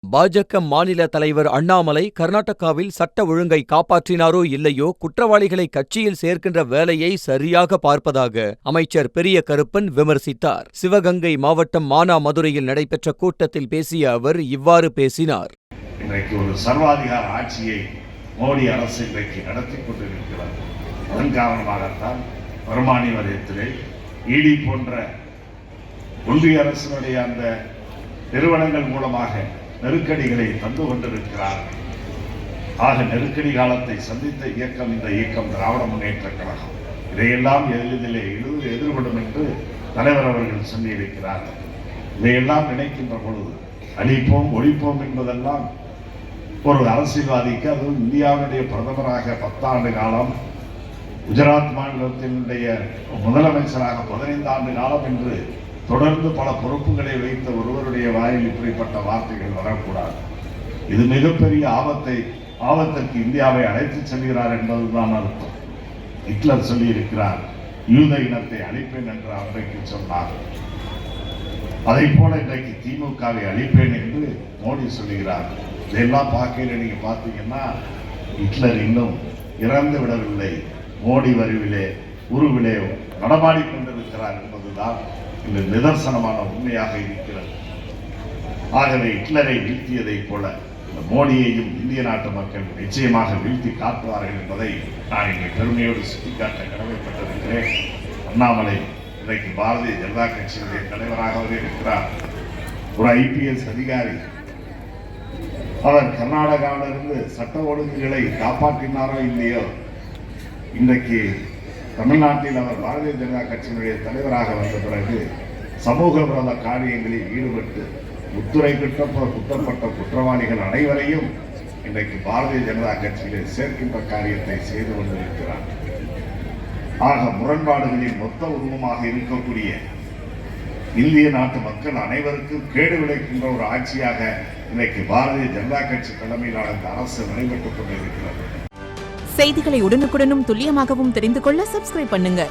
பாஜக மாநில தலைவர் அண்ணாமலை கர்நாடகாவில் சட்ட ஒழுங்கை காப்பாற்றினாரோ இல்லையோ குற்றவாளிகளை கட்சியில் சேர்க்கின்ற வேலையை சரியாக பார்ப்பதாக அமைச்சர் பெரிய கருப்பன் விமர்சித்தார். சிவகங்கை மாவட்டம் மானாமதுரையில் நடைபெற்ற கூட்டத்தில் பேசிய அவர் இவ்வாறு பேசினார். இன்றைக்கு ஒரு சர்வாதிகார ஆட்சியை மோடி அரசு இன்றைக்கு நடத்தி கொண்டிருக்கிறது. அதன் காரணமாகத்தான் வருமான வரியத்திலே இடி போன்ற ஒன்றிய அரசினுடைய அந்த நிறுவனங்கள் மூலமாக நெருக்கடிகளை தந்து கொண்டிருக்கிறார்கள். ஆக நெருக்கடி காலத்தை சந்தித்த இயக்கம் இந்த இயக்கம் திராவிட முன்னேற்ற கழகம். இதையெல்லாம் எளிதிலே எதிர்கொள்ளும் என்று தலைவர் அவர்கள் சொல்லியிருக்கிறார்கள். இதையெல்லாம் நினைக்கின்ற பொழுது அழிப்போம் ஒழிப்போம் என்பதெல்லாம் ஒரு அரசியல்வாதிக்கு, அதுவும் இந்தியாவுடைய பிரதமராக 10 ஆண்டு காலம், குஜராத் மாநிலத்தினுடைய முதலமைச்சராக 15 ஆண்டு காலம் என்று தொடர்ந்து பல பொறுப்புகளை வைத்த ஒருவருடைய வாயில் இப்படிப்பட்ட வார்த்தைகள் வரக்கூடாது. இது மிகப்பெரிய ஆபத்திற்கு இந்தியாவை அழைத்து செல்கிறார் என்பதுதான் அர்த்தம். ஹிட்லர் சொல்லியிருக்கிறார், யூத இனத்தை அழிப்பேன் என்று அன்றைக்கு சொன்னார். அதை போல இன்றைக்கு திமுகவை அழிப்பேன் என்று மோடி சொல்லுகிறார். இதெல்லாம் பார்க்கையில நீங்க பார்த்தீங்கன்னா ஹிட்லர் இன்னும் இறந்து விடவில்லை, மோடி உருவிலே நடமாடி கொண்டிருக்கிறார் என்பதுதான் இந்த நிதர்சனமான உண்மையாக இருக்கிறது. ஆகவே ஹிட்லரை வீழ்த்தியதை போல இந்த மோடியையும் இந்திய நாட்டு மக்கள் நிச்சயமாக வீழ்த்தி காட்டுவார்கள் என்பதை நான் இங்கே பெருமையோடு சுட்டிக்காட்ட கடமைப்பட்டிருக்கிறேன். அண்ணாமலை இன்றைக்கு பாரதிய ஜனதா கட்சியினுடைய தலைவராகவே இருக்கிறார். ஒரு IPS அதிகாரி. அவர் கர்நாடகாவிலிருந்து சட்ட ஒழுங்குகளை காப்பாற்றினாரோ இல்லையோ, இன்றைக்கு தமிழ்நாட்டில் அவர் பாரதிய ஜனதா கட்சியினுடைய தலைவராக வந்த பிறகு சமூக விரோத காரியங்களில் ஈடுபட்டு குற்றப்பட்ட குற்றவாளிகள் அனைவரையும் இன்றைக்கு பாரதிய ஜனதா கட்சியிலே சேர்க்கின்ற காரியத்தை செய்து கொண்டிருக்கிறார். ஆக முரண்பாடுகளின் மொத்த உருவமாக இருக்கக்கூடிய இந்திய நாட்டு மக்கள் அனைவருக்கும் கேடு விளைக்கின்ற ஒரு ஆட்சியாக இன்றைக்கு பாரதிய ஜனதா கட்சி தலைமையிலான இந்த அரசு நடைபெற்றுக் கொண்டிருக்கிறது. செய்திகளை உடனுக்குடனும் துல்லியமாகவும் தெரிந்து கொள்ள சப்ஸ்கிரைப் பண்ணுங்க.